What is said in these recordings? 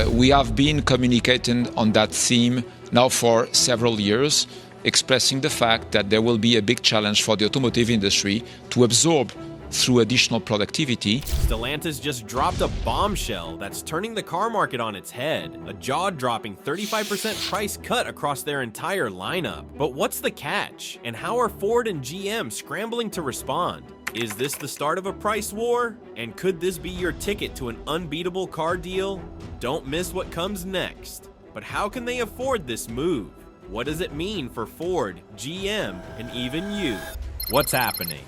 We have been communicating on that theme now for several years, expressing the fact that there will be a big challenge for the automotive industry to absorb through additional productivity. Stellantis just dropped a bombshell that's turning the car market on its head, a jaw-dropping 35% price cut across their entire lineup. But what's the catch? And how are Ford and GM scrambling to respond? Is this the start of a price war? And could this be your ticket to an unbeatable car deal? Don't miss what comes next. But how can they afford this move? What does it mean for Ford, GM, and even you? What's happening?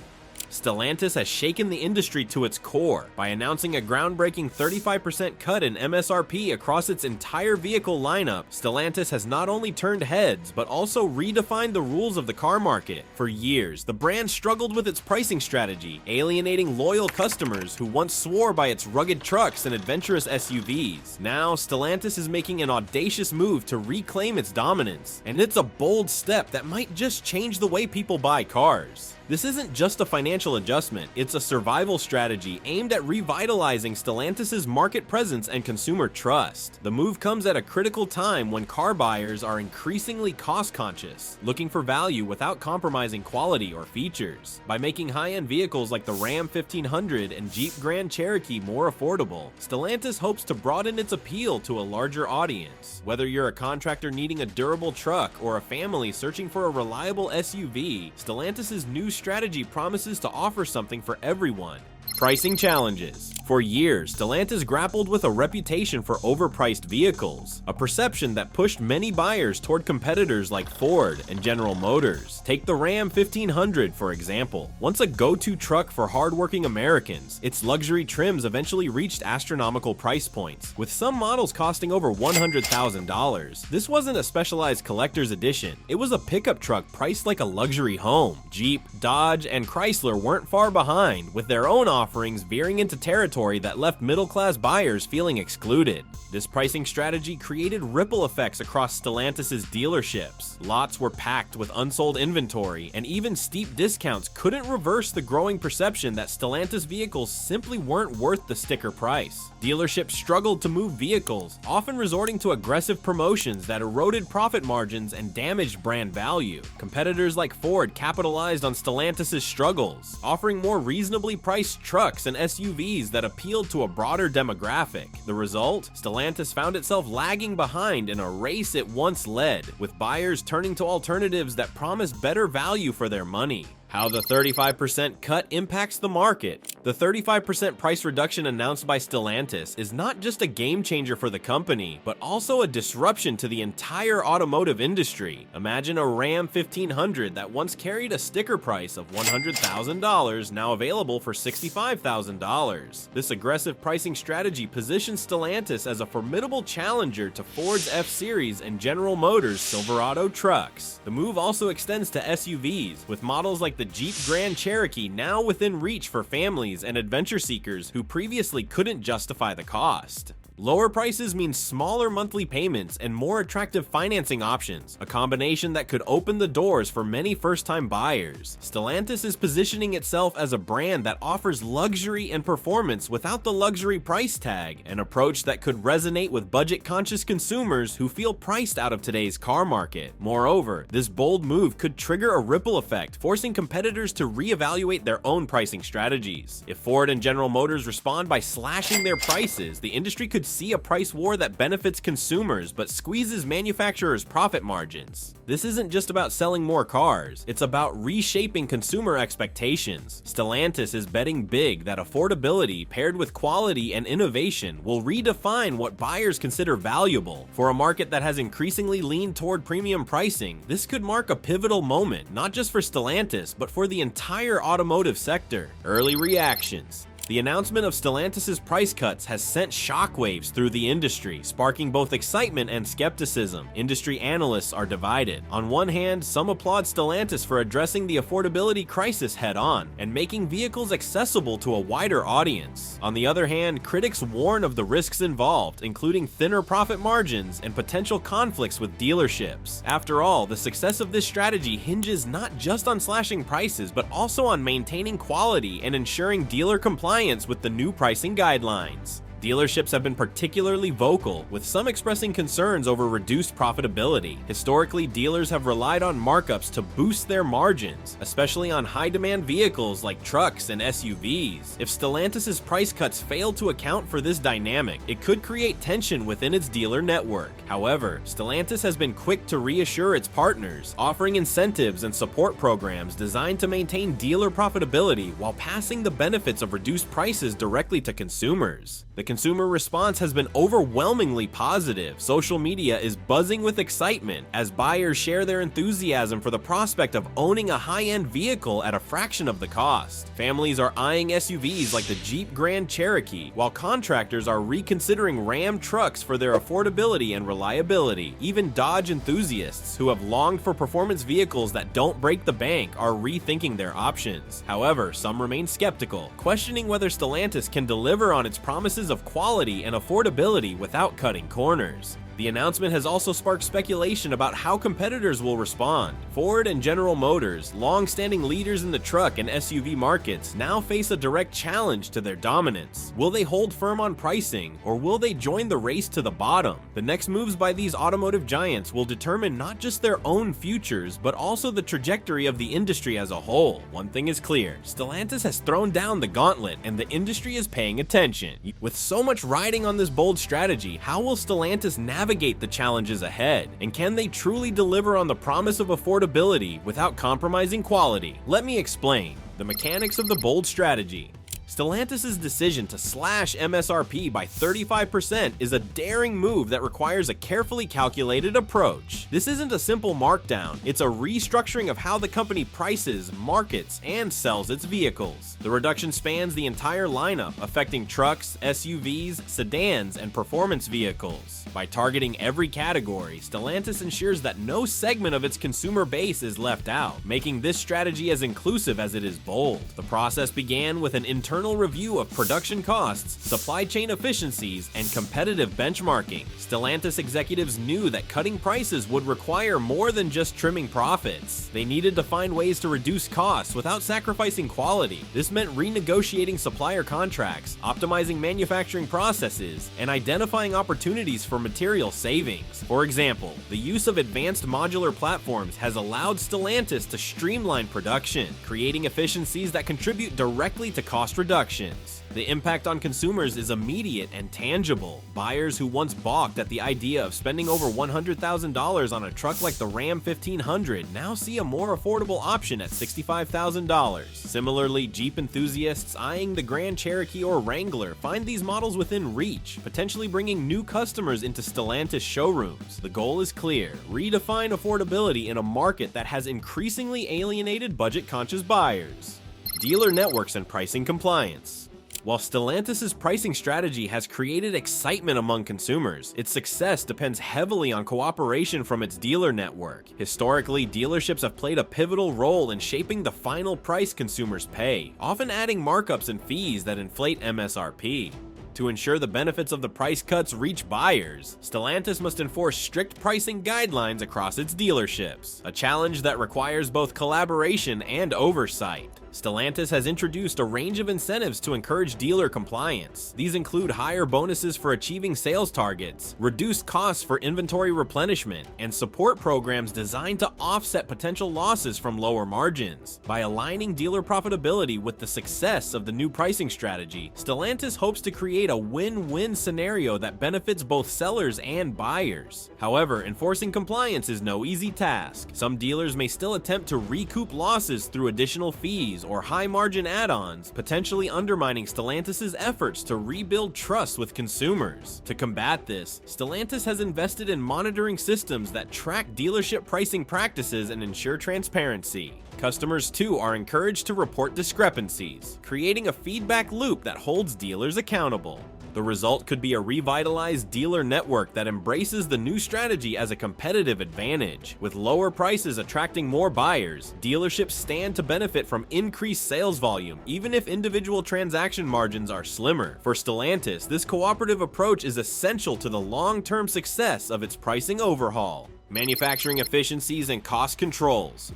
Stellantis has shaken the industry to its core by announcing a groundbreaking 35% cut in MSRP across its entire vehicle lineup. Stellantis has not only turned heads, but also redefined the rules of the car market. For years, the brand struggled with its pricing strategy, alienating loyal customers who once swore by its rugged trucks and adventurous SUVs. Now, Stellantis is making an audacious move to reclaim its dominance, and it's a bold step that might just change the way people buy cars. This isn't just a financial adjustment, it's a survival strategy aimed at revitalizing Stellantis' market presence and consumer trust. The move comes at a critical time when car buyers are increasingly cost-conscious, looking for value without compromising quality or features. By making high-end vehicles like the Ram 1500 and Jeep Grand Cherokee more affordable, Stellantis hopes to broaden its appeal to a larger audience. Whether you're a contractor needing a durable truck or a family searching for a reliable SUV, Stellantis' new strategy promises to offer something for everyone. Pricing challenges. For years, Stellantis grappled with a reputation for overpriced vehicles, a perception that pushed many buyers toward competitors like Ford and General Motors. Take the Ram 1500, for example. Once a go-to truck for hardworking Americans, its luxury trims eventually reached astronomical price points, with some models costing over $100,000. This wasn't a specialized collector's edition. It was a pickup truck priced like a luxury home. Jeep, Dodge, and Chrysler weren't far behind, with their own offerings veering into territory that left middle-class buyers feeling excluded. This pricing strategy created ripple effects across Stellantis' dealerships. Lots were packed with unsold inventory, and even steep discounts couldn't reverse the growing perception that Stellantis vehicles simply weren't worth the sticker price. Dealerships struggled to move vehicles, often resorting to aggressive promotions that eroded profit margins and damaged brand value. Competitors like Ford capitalized on Stellantis' struggles, offering more reasonably priced trucks and SUVs that appealed to a broader demographic. The result? Stellantis found itself lagging behind in a race it once led, with buyers turning to alternatives that promise better value for their money. How the 35% cut impacts the market. The 35% price reduction announced by Stellantis is not just a game changer for the company, but also a disruption to the entire automotive industry. Imagine a Ram 1500 that once carried a sticker price of $100,000, now available for $65,000. This aggressive pricing strategy positions Stellantis as a formidable challenger to Ford's F-Series and General Motors' Silverado trucks. The move also extends to SUVs, with models like the Jeep Grand Cherokee now within reach for families and adventure seekers who previously couldn't justify the cost. Lower prices mean smaller monthly payments and more attractive financing options, a combination that could open the doors for many first-time buyers. Stellantis is positioning itself as a brand that offers luxury and performance without the luxury price tag, an approach that could resonate with budget-conscious consumers who feel priced out of today's car market. Moreover, this bold move could trigger a ripple effect, forcing competitors to reevaluate their own pricing strategies. If Ford and General Motors respond by slashing their prices, the industry could see a price war that benefits consumers but squeezes manufacturers' profit margins. This isn't just about selling more cars, it's about reshaping consumer expectations. Stellantis is betting big that affordability paired with quality and innovation will redefine what buyers consider valuable. For a market that has increasingly leaned toward premium pricing, this could mark a pivotal moment, not just for Stellantis, but for the entire automotive sector. Early reactions. The announcement of Stellantis' price cuts has sent shockwaves through the industry, sparking both excitement and skepticism. Industry analysts are divided. On one hand, some applaud Stellantis for addressing the affordability crisis head-on and making vehicles accessible to a wider audience. On the other hand, critics warn of the risks involved, including thinner profit margins and potential conflicts with dealerships. After all, the success of this strategy hinges not just on slashing prices, but also on maintaining quality and ensuring dealer compliance with the new pricing guidelines. Dealerships have been particularly vocal, with some expressing concerns over reduced profitability. Historically, dealers have relied on markups to boost their margins, especially on high-demand vehicles like trucks and SUVs. If Stellantis' price cuts fail to account for this dynamic, it could create tension within its dealer network. However, Stellantis has been quick to reassure its partners, offering incentives and support programs designed to maintain dealer profitability while passing the benefits of reduced prices directly to consumers. The consumer response has been overwhelmingly positive. Social media is buzzing with excitement as buyers share their enthusiasm for the prospect of owning a high-end vehicle at a fraction of the cost. Families are eyeing SUVs like the Jeep Grand Cherokee, while contractors are reconsidering Ram trucks for their affordability and reliability. Even Dodge enthusiasts, who have longed for performance vehicles that don't break the bank, are rethinking their options. However, some remain skeptical, questioning whether Stellantis can deliver on its promises of quality and affordability without cutting corners. The announcement has also sparked speculation about how competitors will respond. Ford and General Motors, long-standing leaders in the truck and SUV markets, now face a direct challenge to their dominance. Will they hold firm on pricing, or will they join the race to the bottom? The next moves by these automotive giants will determine not just their own futures, but also the trajectory of the industry as a whole. One thing is clear, Stellantis has thrown down the gauntlet, and the industry is paying attention. With so much riding on this bold strategy, how will Stellantis navigate the challenges ahead? And can they truly deliver on the promise of affordability without compromising quality? Let me explain the mechanics of the bold strategy. Stellantis' decision to slash MSRP by 35% is a daring move that requires a carefully calculated approach. This isn't a simple markdown, it's a restructuring of how the company prices, markets, and sells its vehicles. The reduction spans the entire lineup, affecting trucks, SUVs, sedans, and performance vehicles. By targeting every category, Stellantis ensures that no segment of its consumer base is left out, making this strategy as inclusive as it is bold. The process began with an internal review of production costs, supply chain efficiencies, and competitive benchmarking. Stellantis executives knew that cutting prices would require more than just trimming profits. They needed to find ways to reduce costs without sacrificing quality. This meant renegotiating supplier contracts, optimizing manufacturing processes, and identifying opportunities for material savings. For example, the use of advanced modular platforms has allowed Stellantis to streamline production, creating efficiencies that contribute directly to cost reductions. The impact on consumers is immediate and tangible. Buyers who once balked at the idea of spending over $100,000 on a truck like the Ram 1500 now see a more affordable option at $65,000. Similarly, Jeep enthusiasts eyeing the Grand Cherokee or Wrangler find these models within reach, potentially bringing new customers into Stellantis showrooms. The goal is clear: redefine affordability in a market that has increasingly alienated budget-conscious buyers. Dealer networks and pricing compliance. While Stellantis' pricing strategy has created excitement among consumers, its success depends heavily on cooperation from its dealer network. Historically, dealerships have played a pivotal role in shaping the final price consumers pay, often adding markups and fees that inflate MSRP. To ensure the benefits of the price cuts reach buyers, Stellantis must enforce strict pricing guidelines across its dealerships, a challenge that requires both collaboration and oversight. Stellantis has introduced a range of incentives to encourage dealer compliance. These include higher bonuses for achieving sales targets, reduced costs for inventory replenishment, and support programs designed to offset potential losses from lower margins. By aligning dealer profitability with the success of the new pricing strategy, Stellantis hopes to create a win-win scenario that benefits both sellers and buyers. However, enforcing compliance is no easy task. Some dealers may still attempt to recoup losses through additional fees or high-margin add-ons, potentially undermining Stellantis' efforts to rebuild trust with consumers. To combat this, Stellantis has invested in monitoring systems that track dealership pricing practices and ensure transparency. Customers, too, are encouraged to report discrepancies, creating a feedback loop that holds dealers accountable. The result could be a revitalized dealer network that embraces the new strategy as a competitive advantage. With lower prices attracting more buyers, dealerships stand to benefit from increased sales volume, even if individual transaction margins are slimmer. For Stellantis, this cooperative approach is essential to the long-term success of its pricing overhaul. Manufacturing efficiencies and cost controls.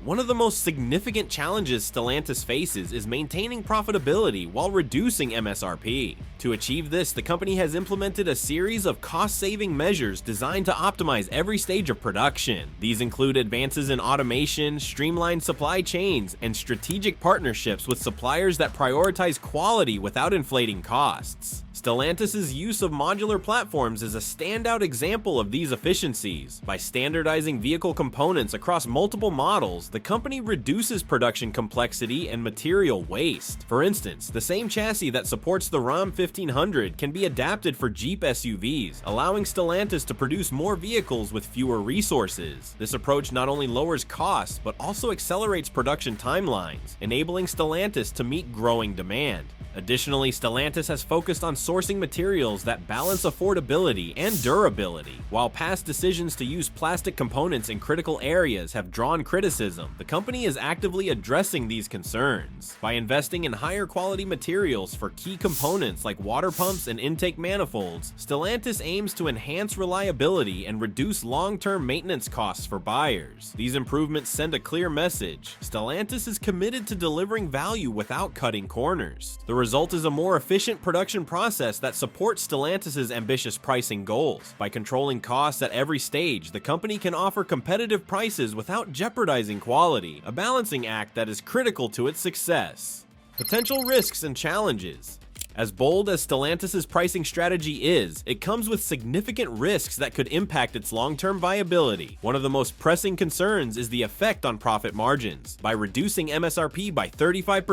One of the most significant challenges Stellantis faces is maintaining profitability while reducing MSRP. To achieve this, the company has implemented a series of cost-saving measures designed to optimize every stage of production. These include advances in automation, streamlined supply chains, and strategic partnerships with suppliers that prioritize quality without inflating costs. Stellantis' use of modular platforms is a standout example of these efficiencies. By standardizing vehicle components across multiple models, the company reduces production complexity and material waste. For instance, the same chassis that supports the Ram 1500 can be adapted for Jeep SUVs, allowing Stellantis to produce more vehicles with fewer resources. This approach not only lowers costs, but also accelerates production timelines, enabling Stellantis to meet growing demand. Additionally, Stellantis has focused on sourcing materials that balance affordability and durability. While past decisions to use plastic components in critical areas have drawn criticism, the company is actively addressing these concerns. By investing in higher quality materials for key components like water pumps and intake manifolds, Stellantis aims to enhance reliability and reduce long-term maintenance costs for buyers. These improvements send a clear message: Stellantis is committed to delivering value without cutting corners. The result is a more efficient production process that supports Stellantis' ambitious pricing goals. By controlling costs at every stage, the company can offer competitive prices without jeopardizing quality, a balancing act that is critical to its success. Potential risks and challenges. As bold as Stellantis' pricing strategy is, it comes with significant risks that could impact its long-term viability. One of the most pressing concerns is the effect on profit margins. By reducing MSRP by 35%,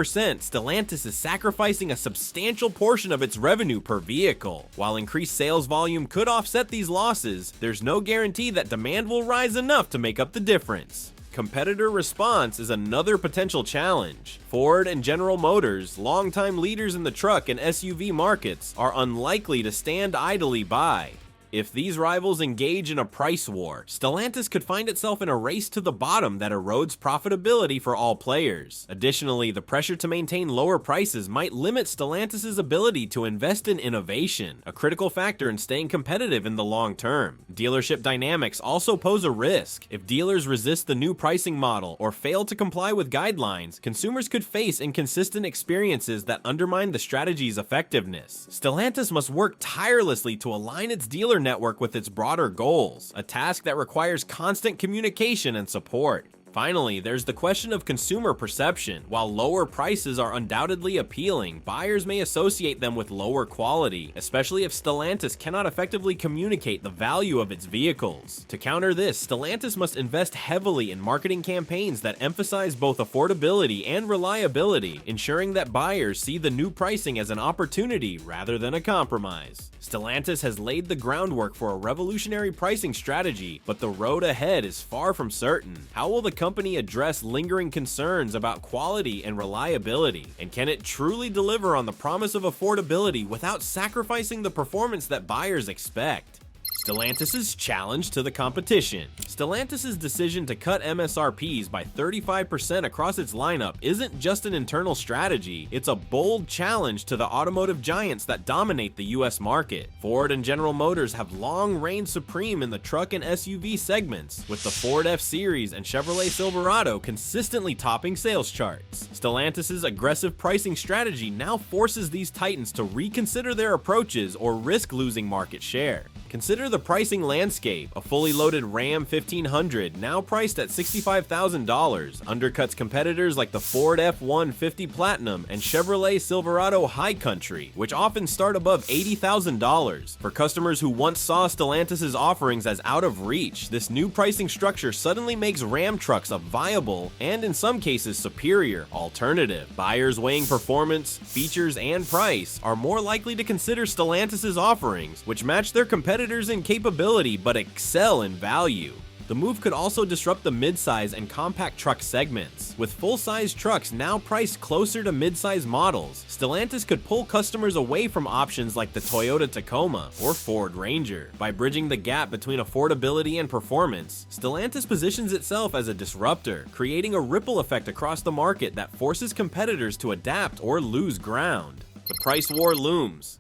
Stellantis is sacrificing a substantial portion of its revenue per vehicle. While increased sales volume could offset these losses, there's no guarantee that demand will rise enough to make up the difference. Competitor response is another potential challenge. Ford and General Motors, longtime leaders in the truck and SUV markets, are unlikely to stand idly by. If these rivals engage in a price war, Stellantis could find itself in a race to the bottom that erodes profitability for all players. Additionally, the pressure to maintain lower prices might limit Stellantis' ability to invest in innovation, a critical factor in staying competitive in the long term. Dealership dynamics also pose a risk. If dealers resist the new pricing model or fail to comply with guidelines, consumers could face inconsistent experiences that undermine the strategy's effectiveness. Stellantis must work tirelessly to align its dealer network with its broader goals, a task that requires constant communication and support. Finally, there's the question of consumer perception. While lower prices are undoubtedly appealing, buyers may associate them with lower quality, especially if Stellantis cannot effectively communicate the value of its vehicles. To counter this, Stellantis must invest heavily in marketing campaigns that emphasize both affordability and reliability, ensuring that buyers see the new pricing as an opportunity rather than a compromise. Stellantis has laid the groundwork for a revolutionary pricing strategy, but the road ahead is far from certain. How will the company address lingering concerns about quality and reliability? And can it truly deliver on the promise of affordability without sacrificing the performance that buyers expect? Stellantis' challenge to the competition. Stellantis' decision to cut MSRPs by 35% across its lineup isn't just an internal strategy, it's a bold challenge to the automotive giants that dominate the US market. Ford and General Motors have long reigned supreme in the truck and SUV segments, with the Ford F-Series and Chevrolet Silverado consistently topping sales charts. Stellantis' aggressive pricing strategy now forces these titans to reconsider their approaches or risk losing market share. Consider the pricing landscape. A fully loaded Ram 1500, now priced at $65,000, undercuts competitors like the Ford F-150 Platinum and Chevrolet Silverado High Country, which often start above $80,000. For customers who once saw Stellantis' offerings as out of reach, this new pricing structure suddenly makes Ram trucks a viable, and in some cases superior, alternative. Buyers weighing performance, features, and price are more likely to consider Stellantis' offerings, which match their competitors in capability but excel in value. The move could also disrupt the midsize and compact truck segments. With full-size trucks now priced closer to midsize models, Stellantis could pull customers away from options like the Toyota Tacoma or Ford Ranger. By bridging the gap between affordability and performance, Stellantis positions itself as a disruptor, creating a ripple effect across the market that forces competitors to adapt or lose ground. The price war looms.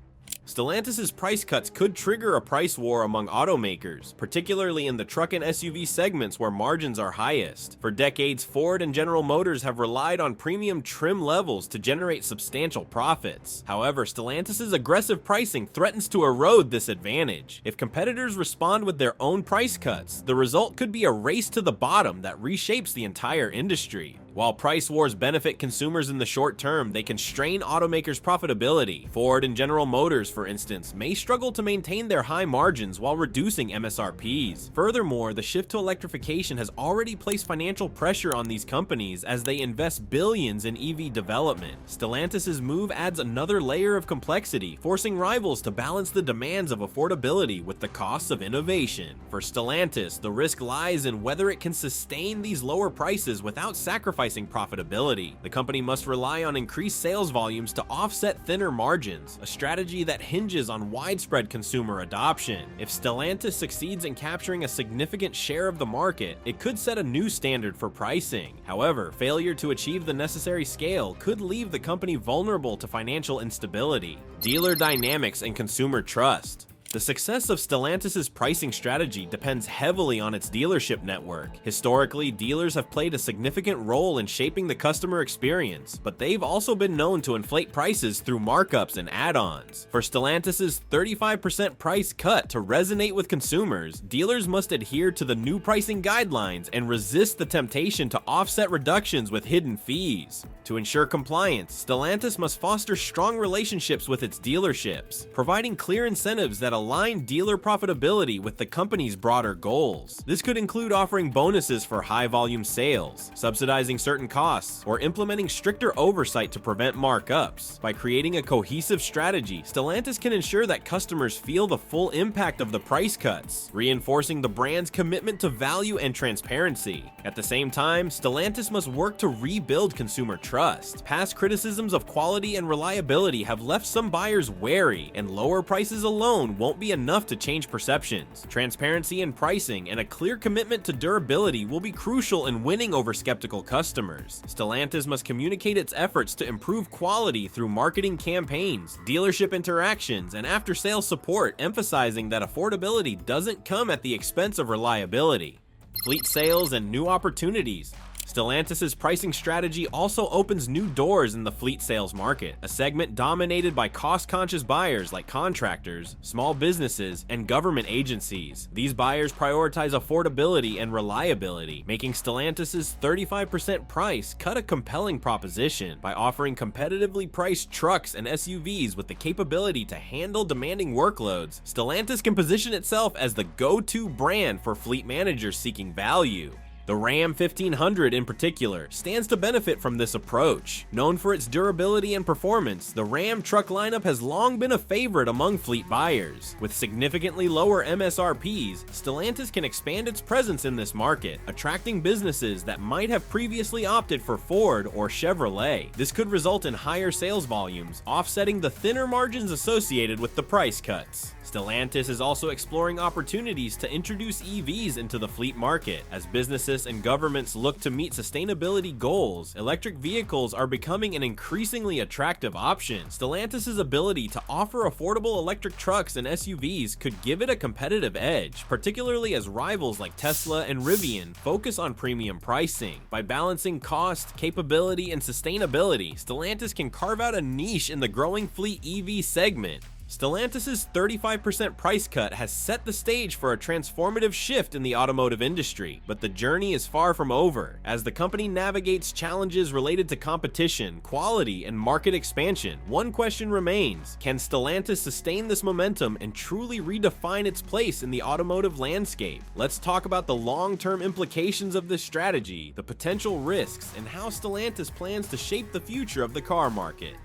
Stellantis' price cuts could trigger a price war among automakers, particularly in the truck and SUV segments where margins are highest. For decades, Ford and General Motors have relied on premium trim levels to generate substantial profits. However, Stellantis' aggressive pricing threatens to erode this advantage. If competitors respond with their own price cuts, the result could be a race to the bottom that reshapes the entire industry. While price wars benefit consumers in the short term, they can strain automakers' profitability. Ford and General Motors, for instance, may struggle to maintain their high margins while reducing MSRPs. Furthermore, the shift to electrification has already placed financial pressure on these companies as they invest billions in EV development. Stellantis' move adds another layer of complexity, forcing rivals to balance the demands of affordability with the costs of innovation. For Stellantis, the risk lies in whether it can sustain these lower prices without sacrificing profitability. The company must rely on increased sales volumes to offset thinner margins, a strategy that hinges on widespread consumer adoption. If Stellantis succeeds in capturing a significant share of the market, it could set a new standard for pricing. However, failure to achieve the necessary scale could leave the company vulnerable to financial instability. Dealer dynamics and consumer trust. The success of Stellantis' pricing strategy depends heavily on its dealership network. Historically, dealers have played a significant role in shaping the customer experience, but they've also been known to inflate prices through markups and add-ons. For Stellantis' 35% price cut to resonate with consumers, dealers must adhere to the new pricing guidelines and resist the temptation to offset reductions with hidden fees. To ensure compliance, Stellantis must foster strong relationships with its dealerships, providing clear incentives that align dealer profitability with the company's broader goals. This could include offering bonuses for high-volume sales, subsidizing certain costs, or implementing stricter oversight to prevent markups. By creating a cohesive strategy, Stellantis can ensure that customers feel the full impact of the price cuts, reinforcing the brand's commitment to value and transparency. At the same time, Stellantis must work to rebuild consumer trust. Past criticisms of quality and reliability have left some buyers wary, and lower prices alone won't be enough to change perceptions. Transparency in pricing and a clear commitment to durability will be crucial in winning over skeptical customers. Stellantis must communicate its efforts to improve quality through marketing campaigns, dealership interactions, and after-sales support, emphasizing that affordability doesn't come at the expense of reliability. Fleet sales and new opportunities. Stellantis' pricing strategy also opens new doors in the fleet sales market, a segment dominated by cost-conscious buyers like contractors, small businesses, and government agencies. These buyers prioritize affordability and reliability, making Stellantis' 35% price cut a compelling proposition. By offering competitively priced trucks and SUVs with the capability to handle demanding workloads, Stellantis can position itself as the go-to brand for fleet managers seeking value. The Ram 1500 in particular stands to benefit from this approach. Known for its durability and performance, the Ram truck lineup has long been a favorite among fleet buyers. With significantly lower MSRPs, Stellantis can expand its presence in this market, attracting businesses that might have previously opted for Ford or Chevrolet. This could result in higher sales volumes, offsetting the thinner margins associated with the price cuts. Stellantis is also exploring opportunities to introduce EVs into the fleet market. As businesses and governments look to meet sustainability goals, electric vehicles are becoming an increasingly attractive option. Stellantis' ability to offer affordable electric trucks and SUVs could give it a competitive edge, particularly as rivals like Tesla and Rivian focus on premium pricing. By balancing cost, capability, and sustainability, Stellantis can carve out a niche in the growing fleet EV segment. Stellantis' 35% price cut has set the stage for a transformative shift in the automotive industry, but the journey is far from over. As the company navigates challenges related to competition, quality, and market expansion, one question remains: can Stellantis sustain this momentum and truly redefine its place in the automotive landscape? Let's talk about the long-term implications of this strategy, the potential risks, and how Stellantis plans to shape the future of the car market.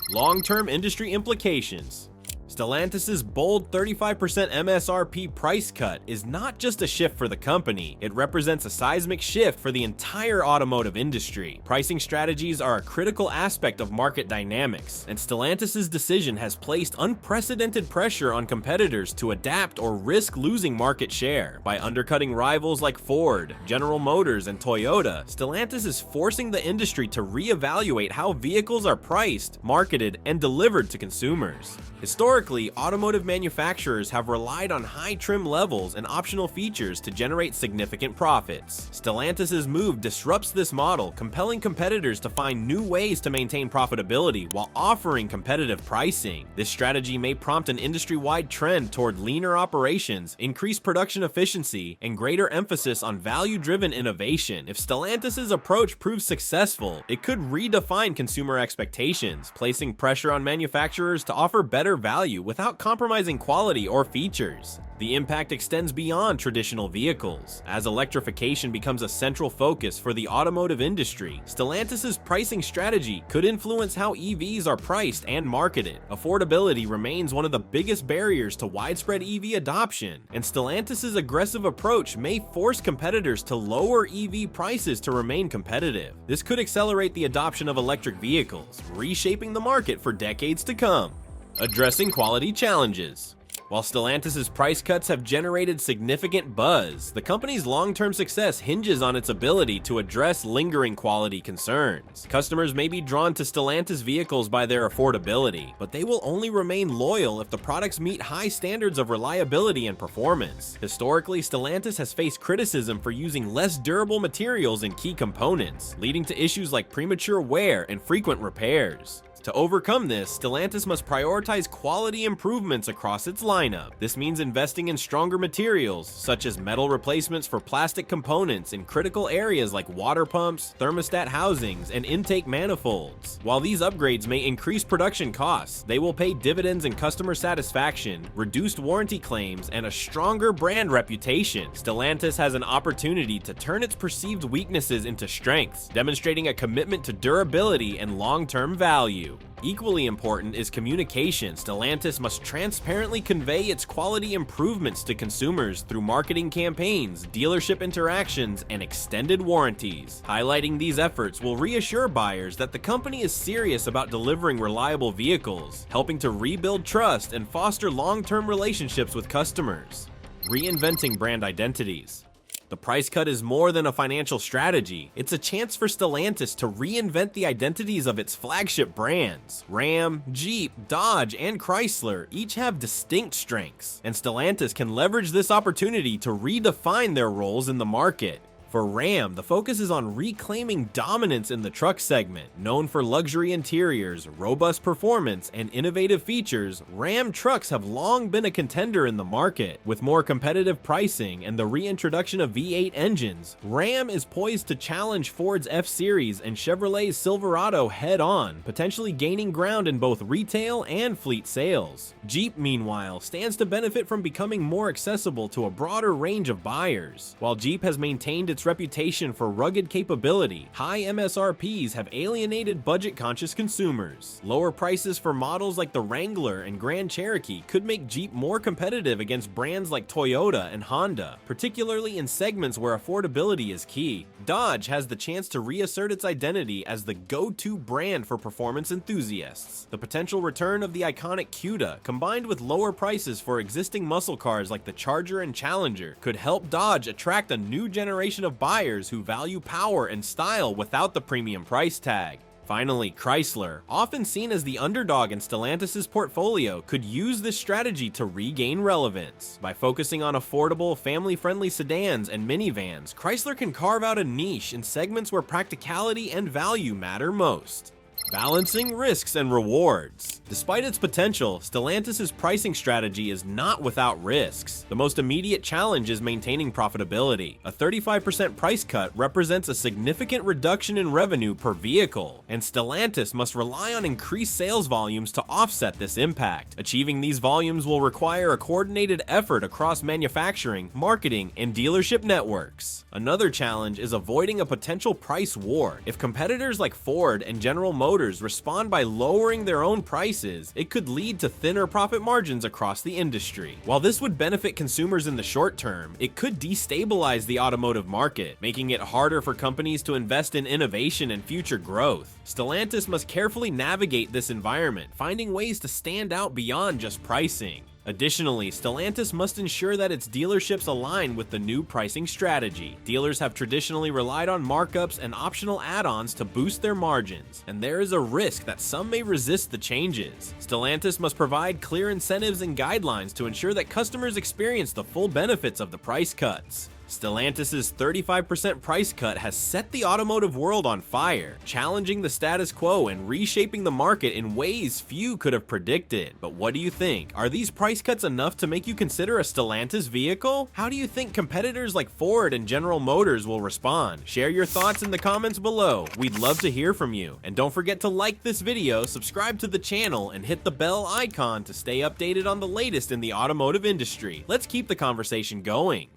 Long-term industry implications. Stellantis' bold 35% MSRP price cut is not just a shift for the company, it represents a seismic shift for the entire automotive industry. Pricing strategies are a critical aspect of market dynamics, and Stellantis' decision has placed unprecedented pressure on competitors to adapt or risk losing market share. By undercutting rivals like Ford, General Motors, and Toyota, Stellantis is forcing the industry to reevaluate how vehicles are priced, marketed, and delivered to consumers. Historically, Historically, automotive manufacturers have relied on high trim levels and optional features to generate significant profits. Stellantis' move disrupts this model, compelling competitors to find new ways to maintain profitability while offering competitive pricing. This strategy may prompt an industry-wide trend toward leaner operations, increased production efficiency, and greater emphasis on value-driven innovation. If Stellantis' approach proves successful, it could redefine consumer expectations, placing pressure on manufacturers to offer better value without compromising quality or features. The impact extends beyond traditional vehicles. As electrification becomes a central focus for the automotive industry, Stellantis' pricing strategy could influence how EVs are priced and marketed. Affordability remains one of the biggest barriers to widespread EV adoption, and Stellantis' aggressive approach may force competitors to lower EV prices to remain competitive. This could accelerate the adoption of electric vehicles, reshaping the market for decades to come. Addressing quality challenges. While Stellantis' price cuts have generated significant buzz, the company's long-term success hinges on its ability to address lingering quality concerns. Customers may be drawn to Stellantis vehicles by their affordability, but they will only remain loyal if the products meet high standards of reliability and performance. Historically, Stellantis has faced criticism for using less durable materials in key components, leading to issues like premature wear and frequent repairs. To overcome this, Stellantis must prioritize quality improvements across its lineup. This means investing in stronger materials, such as metal replacements for plastic components in critical areas like water pumps, thermostat housings, and intake manifolds. While these upgrades may increase production costs, they will pay dividends in customer satisfaction, reduced warranty claims, and a stronger brand reputation. Stellantis has an opportunity to turn its perceived weaknesses into strengths, demonstrating a commitment to durability and long-term value. Equally important is communication. Stellantis must transparently convey its quality improvements to consumers through marketing campaigns, dealership interactions, and extended warranties. Highlighting these efforts will reassure buyers that the company is serious about delivering reliable vehicles, helping to rebuild trust and foster long-term relationships with customers. Reinventing brand identities. The price cut is more than a financial strategy. It's a chance for Stellantis to reinvent the identities of its flagship brands. Ram, Jeep, Dodge, and Chrysler each have distinct strengths, and Stellantis can leverage this opportunity to redefine their roles in the market. For Ram, the focus is on reclaiming dominance in the truck segment. Known for luxury interiors, robust performance, and innovative features, Ram trucks have long been a contender in the market. With more competitive pricing and the reintroduction of V8 engines, Ram is poised to challenge Ford's F-Series and Chevrolet's Silverado head-on, potentially gaining ground in both retail and fleet sales. Jeep, meanwhile, stands to benefit from becoming more accessible to a broader range of buyers. While Jeep has maintained its reputation for rugged capability, high MSRPs have alienated budget-conscious consumers. Lower prices for models like the Wrangler and Grand Cherokee could make Jeep more competitive against brands like Toyota and Honda, particularly in segments where affordability is key. Dodge has the chance to reassert its identity as the go-to brand for performance enthusiasts. The potential return of the iconic Cuda, combined with lower prices for existing muscle cars like the Charger and Challenger, could help Dodge attract a new generation of buyers who value power and style without the premium price tag. Finally, Chrysler, often seen as the underdog in Stellantis' portfolio, could use this strategy to regain relevance. By focusing on affordable, family-friendly sedans and minivans, Chrysler can carve out a niche in segments where practicality and value matter most. Balancing risks and rewards. Despite its potential, Stellantis' pricing strategy is not without risks. The most immediate challenge is maintaining profitability. A 35% price cut represents a significant reduction in revenue per vehicle, and Stellantis must rely on increased sales volumes to offset this impact. Achieving these volumes will require a coordinated effort across manufacturing, marketing, and dealership networks. Another challenge is avoiding a potential price war. If competitors like Ford and General Motors respond by lowering their own prices, it could lead to thinner profit margins across the industry. While this would benefit consumers in the short term, it could destabilize the automotive market, making it harder for companies to invest in innovation and future growth. Stellantis must carefully navigate this environment, finding ways to stand out beyond just pricing. Additionally, Stellantis must ensure that its dealerships align with the new pricing strategy. Dealers have traditionally relied on markups and optional add-ons to boost their margins, and there is a risk that some may resist the changes. Stellantis must provide clear incentives and guidelines to ensure that customers experience the full benefits of the price cuts. Stellantis' 35% price cut has set the automotive world on fire, challenging the status quo and reshaping the market in ways few could have predicted. But what do you think? Are these price cuts enough to make you consider a Stellantis vehicle? How do you think competitors like Ford and General Motors will respond? Share your thoughts in the comments below. We'd love to hear from you. And don't forget to like this video, subscribe to the channel, and hit the bell icon to stay updated on the latest in the automotive industry. Let's keep the conversation going.